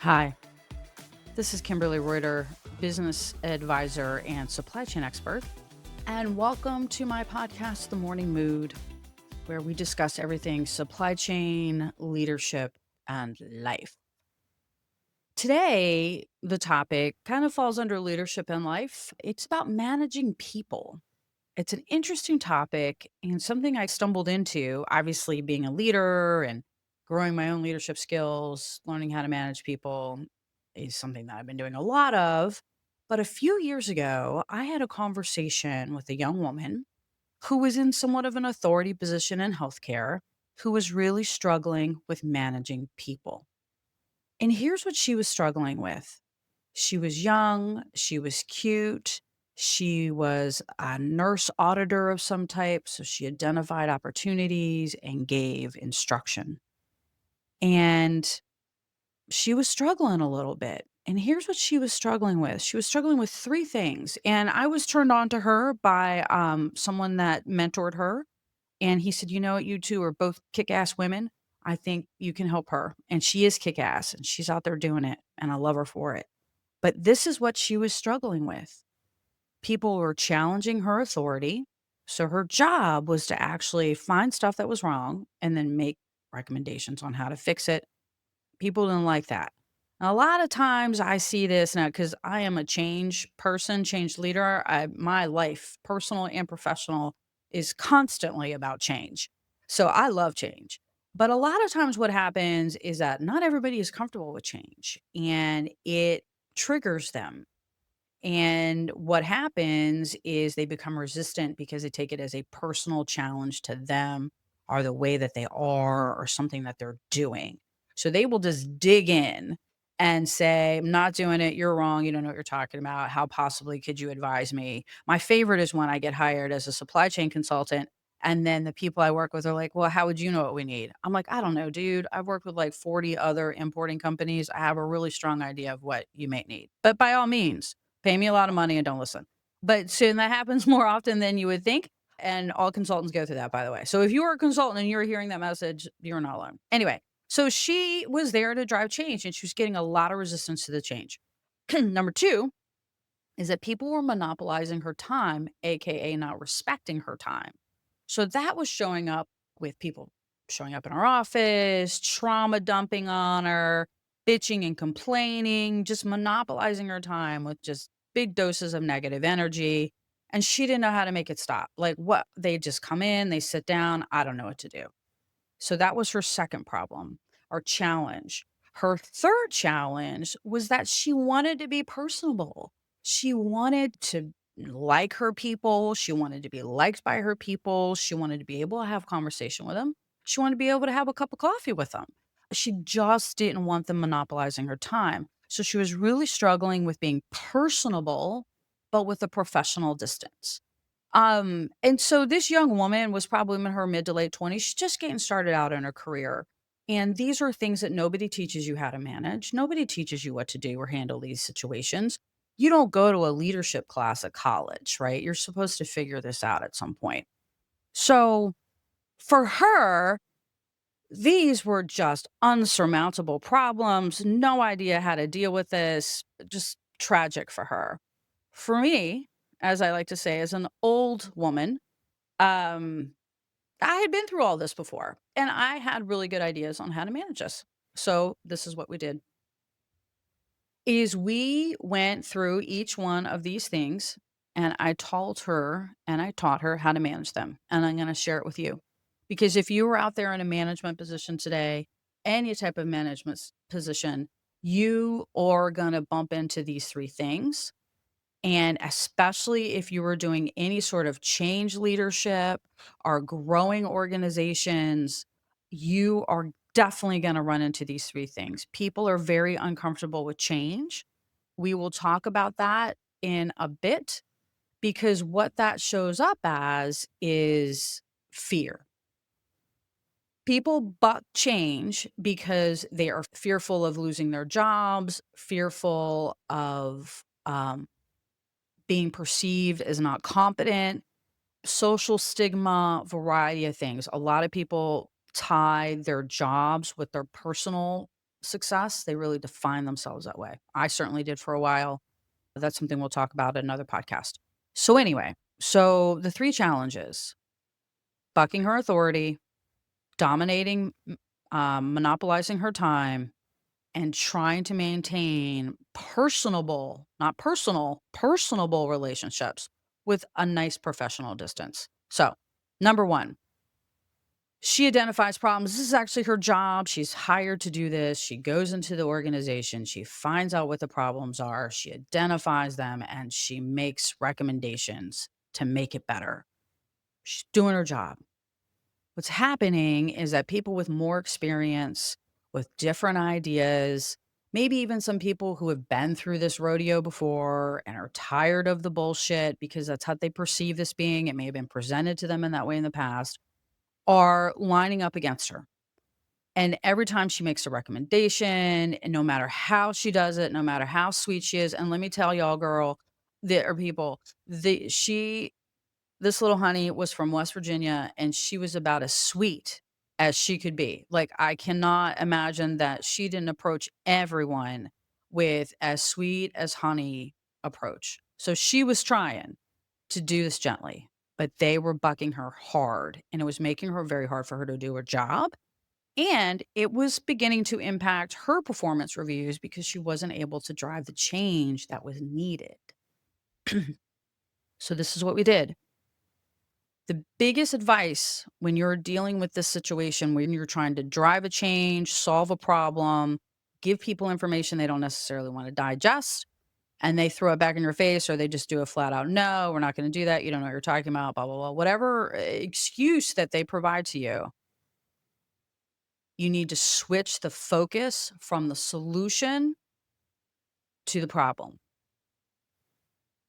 Hi, this is Kimberly Reuter, business advisor and supply chain expert. And welcome to my podcast, The Morning Mood, where we discuss everything supply chain, leadership, and life. Today, the topic kind of falls under leadership and life. It's about managing people. It's an interesting topic and something I stumbled into, obviously, being a leader and growing my own leadership skills, learning how to manage people is something that I've been doing a lot of. But a few years ago, I had a conversation with a young woman who was in somewhat of an authority position in healthcare, who was really struggling with managing people. And here's what she was struggling with. She was young, she was cute, she was a nurse auditor of some type, so she identified opportunities and gave instruction. And she was struggling a little bit. And here's what she was struggling with. She was struggling with 3 things, and I was turned on to her by, someone that mentored her, and he said, "You know what? You 2 are both kick-ass women. I think you can help her." And she is kick-ass, and she's out there doing it, and I love her for it. But this is what she was struggling with. People were challenging her authority. So her job was to actually find stuff that was wrong and then make recommendations on how to fix it. People didn't like that. Now, a lot of times I see this now because I am a change person, change leader. My life, personal and professional, is constantly about change. So I love change. But a lot of times what happens is that not everybody is comfortable with change and it triggers them, and what happens is they become resistant because they take it as a personal challenge to them or the way that they are or something that they're doing. So they will just dig in and say, "I'm not doing it. You're wrong. You don't know what you're talking about. How possibly could you advise me?" My favorite is when I get hired as a supply chain consultant. And then the people I work with are like, "Well, how would you know what we need?" I'm like, "I don't know, dude. I've worked with like 40 other importing companies. I have a really strong idea of what you may need. But by all means, pay me a lot of money and don't listen." But soon that happens more often than you would think, and all consultants go through that, by the way. So if you are a consultant and you're hearing that message, you're not alone. Anyway, so she was there to drive change, and she was getting a lot of resistance to the change. Number 2 is that people were monopolizing her time, AKA not respecting her time. So that was showing up with people showing up in her office, trauma dumping on her, bitching and complaining, just monopolizing her time with just big doses of negative energy. And she didn't know how to make it stop. Like, what? They just come in, they sit down. I don't know what to do. So that was her second problem or challenge. Her third challenge was that she wanted to be personable. She wanted to like her people. She wanted to be liked by her people. She wanted to be able to have conversation with them. She wanted to be able to have a cup of coffee with them. She just didn't want them monopolizing her time. So she was really struggling with being personable, but with a professional distance. And so this young woman was probably in her mid to late 20s. She's just getting started out in her career. And these are things that nobody teaches you how to manage. Nobody teaches you what to do or handle these situations. You don't go to a leadership class at college, right? You're supposed to figure this out at some point. So for her, these were just unsurmountable problems. No idea how to deal with this. Just tragic for her. For me, as I like to say, as an old woman, um, I had been through all this before, and I had really good ideas on how to manage this. So this is what we did, is we went through each one of these things, and I told her and I taught her how to manage them, and I'm gonna share it with you. Because if you were out there in a management position today, any type of management position, you are gonna bump into these 3 things. And especially if you were doing any sort of change leadership or growing organizations, you are definitely going to run into these 3 things. People are very uncomfortable with change. We will talk about that in a bit because what that shows up as is fear. People buck change because they are fearful of losing their jobs, fearful of being perceived as not competent, social stigma, variety of things. A lot of people tie their jobs with their personal success. They really define themselves that way. I certainly did for a while. That's something we'll talk about in another podcast. So, anyway, so the three challenges: bucking her authority, dominating, monopolizing her time, and trying to maintain personable, not personal, personable relationships with a nice professional distance. So, number one, she identifies problems. This is actually her job. She's hired to do this. She goes into the organization. She finds out what the problems are. She identifies them and she makes recommendations to make it better. She's doing her job. What's happening is that people with more experience, with different ideas, maybe even some people who have been through this rodeo before and are tired of the bullshit because that's how they perceive this being. It may have been presented to them in that way in the past, are lining up against her. And every time she makes a recommendation, and no matter how she does it, no matter how sweet she is, and let me tell y'all, girl, there are people, this little honey was from West Virginia, and she was about as sweet as she could be. Like, I cannot imagine that she didn't approach everyone with as sweet as honey approach. So she was trying to do this gently, but they were bucking her hard, and it was making her very hard for her to do her job. And it was beginning to impact her performance reviews because she wasn't able to drive the change that was needed. So, this is what we did. The biggest advice when you're dealing with this situation, when you're trying to drive a change, solve a problem, give people information they don't necessarily want to digest, and they throw it back in your face, or they just do a flat out, no, we're not going to do that. You don't know what you're talking about, blah, blah, blah. Whatever excuse that they provide to you, you need to switch the focus from the solution to the problem.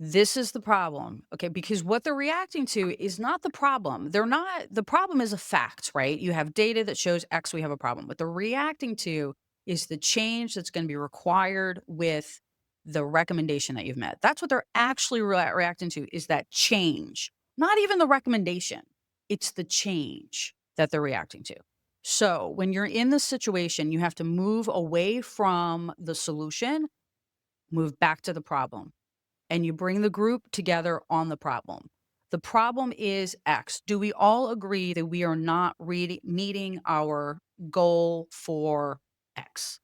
This is the problem, okay? Because what they're reacting to is not the problem. The problem is a fact, right? You have data that shows X, we have a problem. What they're reacting to is the change that's going to be required with the recommendation that you've met. That's what they're actually reacting to, is that change, not even the recommendation. It's the change that they're reacting to. So when you're in this situation, you have to move away from the solution, move back to the problem, and you bring the group together on the problem. The problem is X. Do we all agree that we are not meeting our goal for X?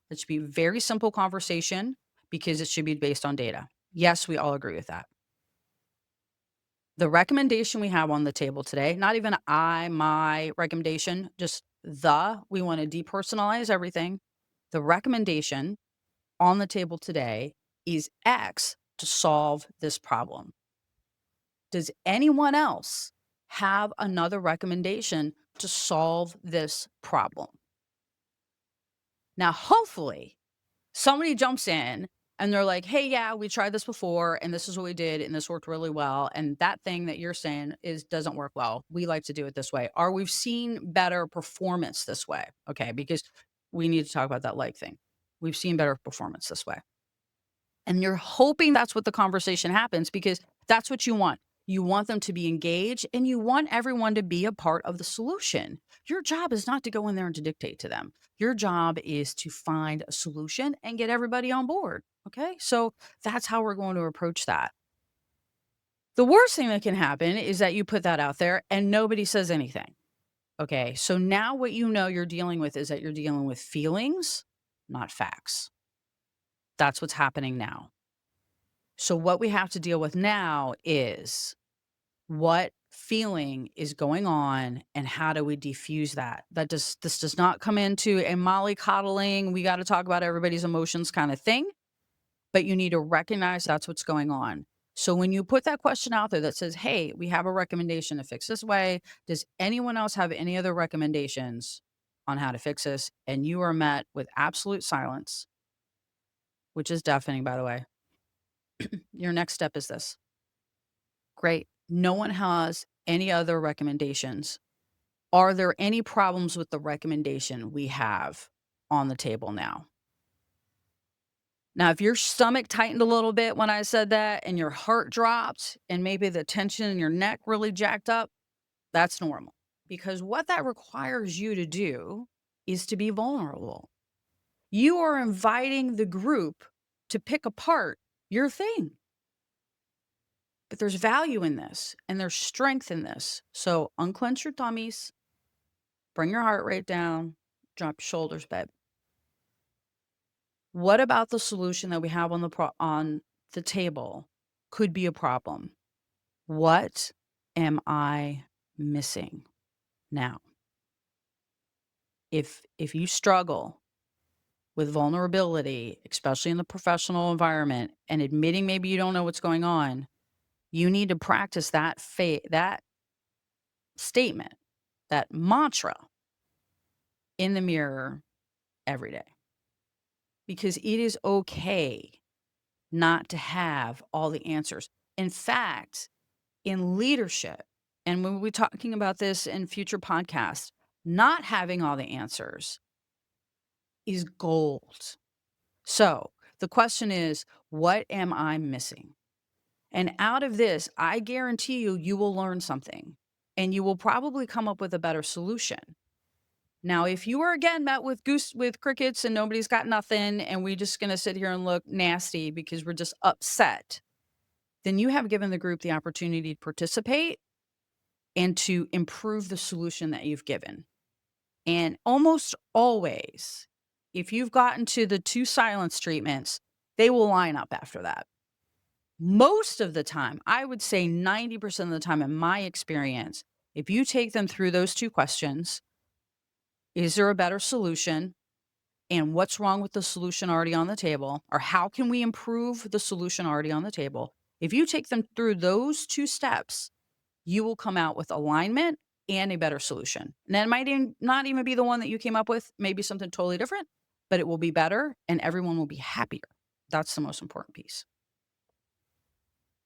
It should be a very simple conversation because it should be based on data. Yes, we all agree with that. The recommendation we have on the table today, not even my recommendation, just we want to depersonalize everything. The recommendation on the table today is X to solve this problem. Does anyone else have another recommendation to solve this problem? Now, hopefully, somebody jumps in and they're like, hey, yeah, we tried this before and this is what we did and this worked really well. And that thing that you're saying doesn't work well. We like to do it this way. Or we've seen better performance this way. Okay, because we need to talk about that like thing. We've seen better performance this way. And you're hoping that's what the conversation happens because that's what you want. You want them to be engaged and you want everyone to be a part of the solution. Your job is not to go in there and to dictate to them. Your job is to find a solution and get everybody on board. Okay. So that's how we're going to approach that. The worst thing that can happen is that you put that out there and nobody says anything. Okay. So now what you know you're dealing with is that you're dealing with feelings, not facts. That's what's happening now. So what we have to deal with now is what feeling is going on and how do we diffuse that? This does not come into a mollycoddling, we got to talk about everybody's emotions kind of thing, but you need to recognize that's what's going on. So when you put that question out there that says, "Hey, we have a recommendation to fix this way. Does anyone else have any other recommendations on how to fix this?" And you are met with absolute silence, which is deafening, by the way. Your next step is this. Great. No one has any other recommendations. Are there any problems with the recommendation we have on the table now? Now, if your stomach tightened a little bit when I said that and your heart dropped and maybe the tension in your neck really jacked up, that's normal. Because what that requires you to do is to be vulnerable. You are inviting the group to pick apart your thing. But there's value in this and there's strength in this. So unclench your tummies, bring your heart rate down, drop your shoulders, babe. What about the solution that we have on the table could be a problem? What am I missing now? If you struggle with vulnerability, especially in the professional environment, and admitting maybe you don't know what's going on, you need to practice that statement, that mantra in the mirror every day. Because it is okay not to have all the answers. In fact, in leadership, and when we're talking about this in future podcasts, not having all the answers is gold. So the question is, what am I missing? And out of this, I guarantee you, you will learn something and you will probably come up with a better solution. Now, if you are again met with crickets and nobody's got nothing, and we're just going to sit here and look nasty because we're just upset, then you have given the group the opportunity to participate and to improve the solution that you've given. And almost always, if you've gotten to the 2 silence treatments, they will line up after that. Most of the time, I would say 90% of the time in my experience, if you take them through those 2 questions, is there a better solution? And what's wrong with the solution already on the table? Or how can we improve the solution already on the table? If you take them through those 2 steps, you will come out with alignment and a better solution. And that might not even be the one that you came up with, maybe something totally different, but it will be better and everyone will be happier. That's the most important piece.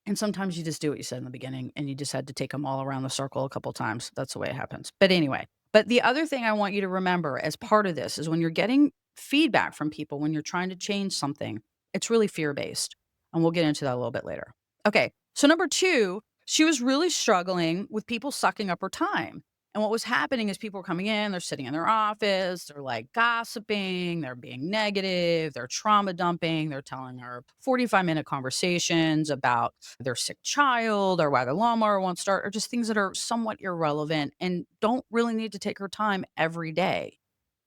And sometimes you just do what you said in the beginning and you just had to take them all around the circle a couple times. That's the way it happens. But anyway, but the other thing I want you to remember as part of this is when you're getting feedback from people, when you're trying to change something, it's really fear based. And we'll get into that a little bit later. Okay. So, number 2, she was really struggling with people sucking up her time. And what was happening is people were coming in, they're sitting in their office, they're like gossiping, they're being negative, they're trauma dumping, they're telling her 45-minute conversations about their sick child or why the lawnmower won't start, or just things that are somewhat irrelevant and don't really need to take her time every day.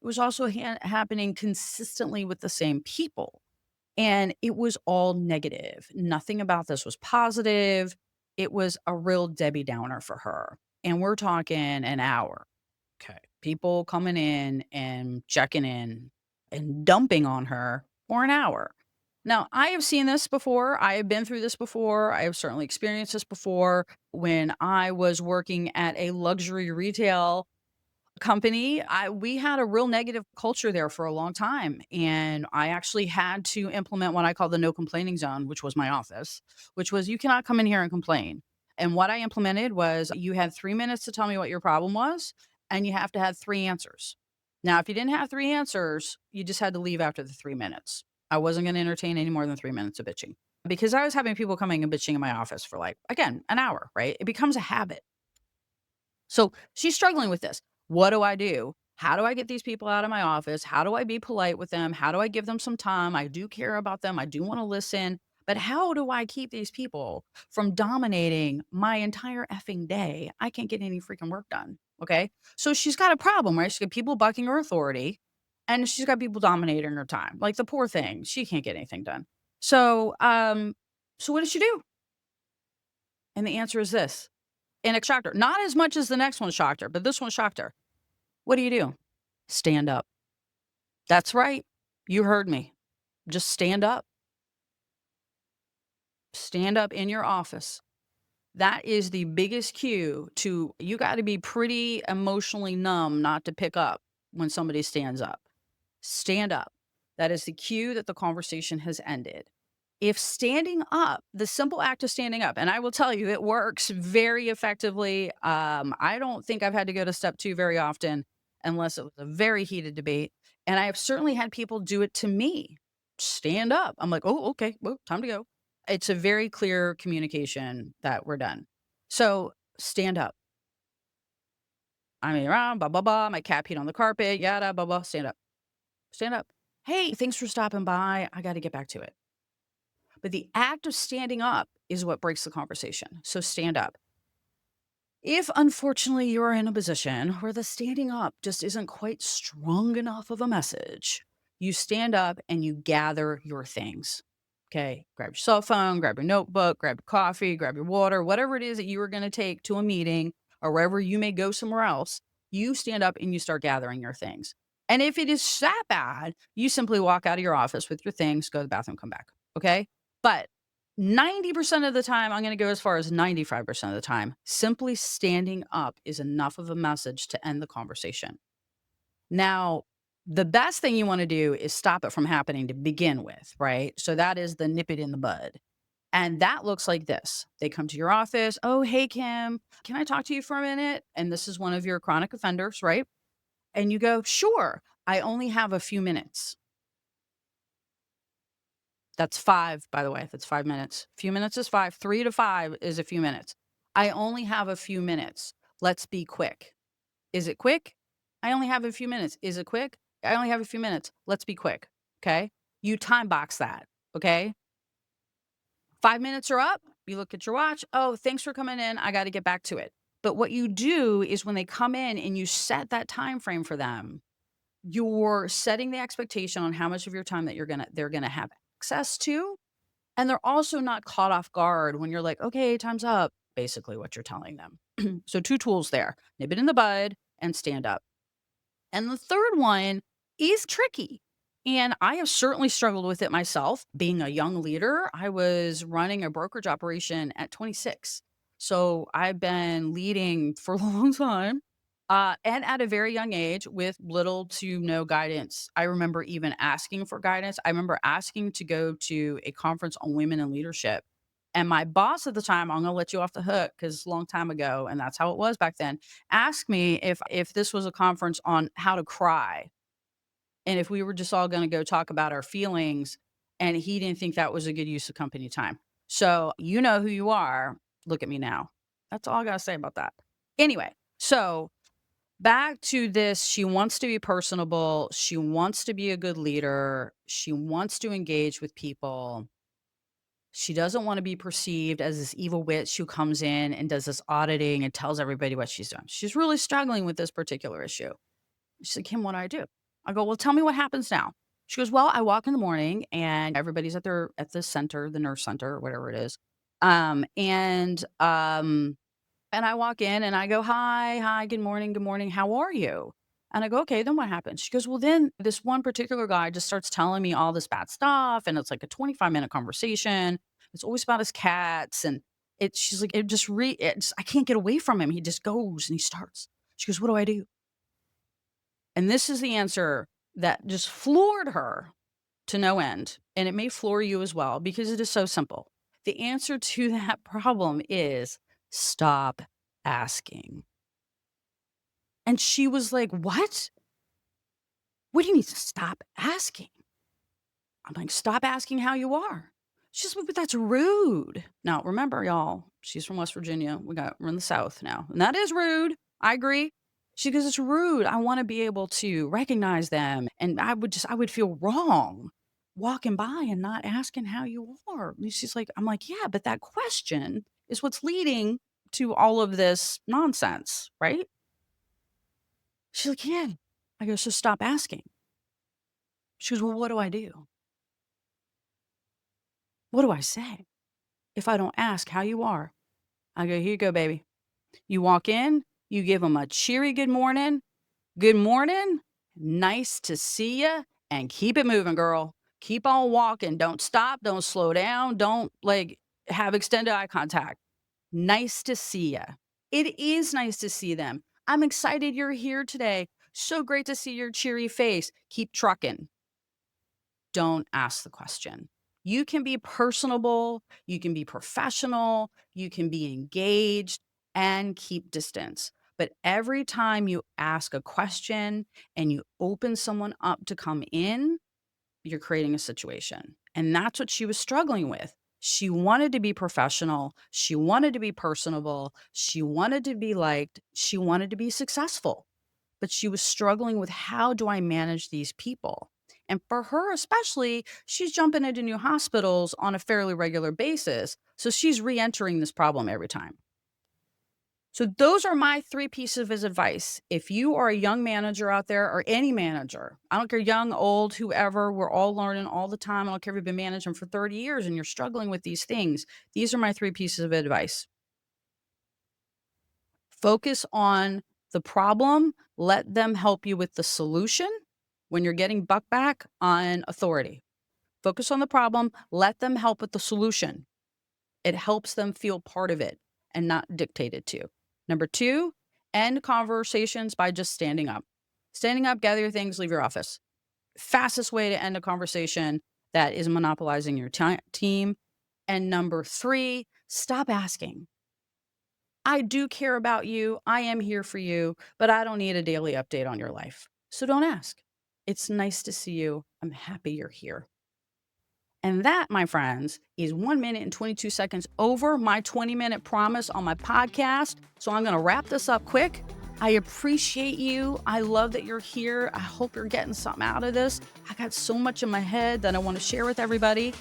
It was also happening consistently with the same people. And it was all negative. Nothing about this was positive. It was a real Debbie Downer for her. And we're talking an hour. Okay. People coming in and checking in and dumping on her for an hour. Now, I have seen this before. I have been through this before. I have certainly experienced this before when I was working at a luxury retail company. We had a real negative culture there for a long time, and I actually had to implement what I call the no complaining zone, which was my office, which was you cannot come in here and complain. And what I implemented was you had 3 minutes to tell me what your problem was, and you have to have 3 answers. Now, if you didn't have 3 answers, you just had to leave after the 3 minutes. I wasn't going to entertain any more than 3 minutes of bitching because I was having people coming and bitching in my office for like, again, an hour, right? It becomes a habit. So she's struggling with this. What do I do? How do I get these people out of my office? How do I be polite with them? How do I give them some time? I do care about them. I do want to listen. But how do I keep these people from dominating my entire effing day? I can't get any freaking work done. Okay. So she's got a problem, right? She's got people bucking her authority and she's got people dominating her time. Like the poor thing. She can't get anything done. So what does she do? And the answer is this. And it shocked her. Not as much as the next one shocked her, but this one shocked her. What do? Stand up. That's right. You heard me. Just stand up. Stand up in your office. That is the biggest cue to you got to be pretty emotionally numb not to pick up when somebody stands up. Stand up. That is the cue that the conversation has ended. If standing up, the simple act of standing up, and I will tell you, it works very effectively. I don't think I've had to go to step 2 very often unless it was a very heated debate. And I have certainly had people do it to me. Stand up. I'm like, oh, okay, well, time to go. It's a very clear communication that we're done. So stand up. I mean, around, blah, blah, blah. My cat peed on the carpet, yada, blah, blah. Stand up. Stand up. Hey, thanks for stopping by. I got to get back to it. But the act of standing up is what breaks the conversation. So stand up. If unfortunately you're in a position where the standing up just isn't quite strong enough of a message, you stand up and you gather your things. Okay. Grab your cell phone, grab your notebook, grab your coffee, grab your water, whatever it is that you are going to take to a meeting or wherever you may go somewhere else. You stand up and you start gathering your things. And if it is that bad, you simply walk out of your office with your things, go to the bathroom, come back. Okay. But 90% of the time, I'm gonna go as far as 95% of the time, simply standing up is enough of a message to end the conversation. Now, the best thing you wanna do is stop it from happening to begin with, right? So that is the nip it in the bud. And that looks like this. They come to your office, "Oh, hey, Kim, can I talk to you for a minute?" And this is one of your chronic offenders, right? And you go, "Sure, I only have a few minutes." That's 5, by the way. That's 5 minutes. Few minutes is 5. 3 to 5 is a few minutes. I only have a few minutes. Let's be quick. Is it quick? I only have a few minutes. Is it quick? I only have a few minutes. Let's be quick. Okay. You time box that. Okay. 5 minutes are up. You look at your watch. Oh, thanks for coming in. I got to get back to it. But what you do is when they come in and you set that time frame for them, you're setting the expectation on how much of your time that they're gonna have access to. And they're also not caught off guard when you're like, "Okay, time's up," basically what you're telling them. So 2 tools there, nip it in the bud and stand up. And the third one is tricky. And I have certainly struggled with it myself. Being a young leader, I was running a brokerage operation at 26. So I've been leading for a long time and at a very young age with little to no guidance. I remember even asking for guidance. I remember asking to go to a conference on women in leadership. And my boss at the time, I'm going to let you off the hook because it's a long time ago. And that's how it was back then, asked me if this was a conference on how to cry and if we were just all gonna go talk about our feelings, and he didn't think that was a good use of company time. So, you know who you are, look at me now. That's all I gotta say about that. Anyway, so back to this, she wants to be personable, she wants to be a good leader, she wants to engage with people. She doesn't wanna be perceived as this evil witch who comes in and does this auditing and tells everybody what she's doing. She's really struggling with this particular issue. She's like, "Kim, what do I do?" I go, "Well, tell me what happens now." She goes, "Well, I walk in the morning and everybody's at the center, the nurse center or whatever it is. And I walk in and I go, 'Hi, hi, good morning. How are you?' And I go, 'Okay, then what happens?' She goes, 'Well, then this one particular guy just starts telling me all this bad stuff and it's like a 25-minute conversation. It's always about his cats and she's like, I can't get away from him. He just goes and he starts." She goes, "What do I do?" And this is the answer that just floored her to no end, and it may floor you as well because it is so simple. The answer to that problem is stop asking. And she was like, "What? What do you mean stop asking?" I'm like, "Stop asking how you are." She's like, "But that's rude." Now, remember, y'all, she's from West Virginia. We're in the South now. And that is rude. I agree. She goes, "It's rude. I want to be able to recognize them. And I would feel wrong walking by and not asking how you are." And she's like, I'm like, "Yeah, but that question is what's leading to all of this nonsense, right?" She's like, "Yeah." I go, "So stop asking." She goes, "Well, what do I do? What do I say if I don't ask how you are?" I go, "Here you go, baby. You walk in, you give them a cheery good morning. Good morning. Nice to see you. And keep it moving, girl. Keep on walking. Don't stop. Don't slow down. Don't like have extended eye contact. Nice to see you." It is nice to see them. I'm excited you're here today. So great to see your cheery face. Keep trucking. Don't ask the question. You can be personable, you can be professional, you can be engaged and keep distance. But every time you ask a question and you open someone up to come in, you're creating a situation. And that's what she was struggling with. She wanted to be professional. She wanted to be personable. She wanted to be liked. She wanted to be successful. But she was struggling with how do I manage these people? And for her, especially, she's jumping into new hospitals on a fairly regular basis. So she's re entering this problem every time. So, those are my three pieces of advice. If you are a young manager out there or any manager, I don't care, young, old, whoever, we're all learning all the time. I don't care if you've been managing for 30 years and you're struggling with these things. These are my three pieces of advice. Focus on the problem, let them help you with the solution when you're getting buck back on authority. Focus on the problem, let them help with the solution. It helps them feel part of it and not dictated to. Number two, end conversations by just standing up. Standing up, gather your things, leave your office. Fastest way to end a conversation that is monopolizing your team. And number three, stop asking. I do care about you. I am here for you, but I don't need a daily update on your life. So don't ask. It's nice to see you. I'm happy you're here. And that, my friends, is 1 minute and 22 seconds over my 20-minute promise on my podcast. So I'm going to wrap this up quick. I appreciate you. I love that you're here. I hope you're getting something out of this. I got so much in my head that I want to share with everybody.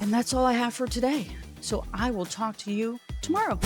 And that's all I have for today. So I will talk to you tomorrow.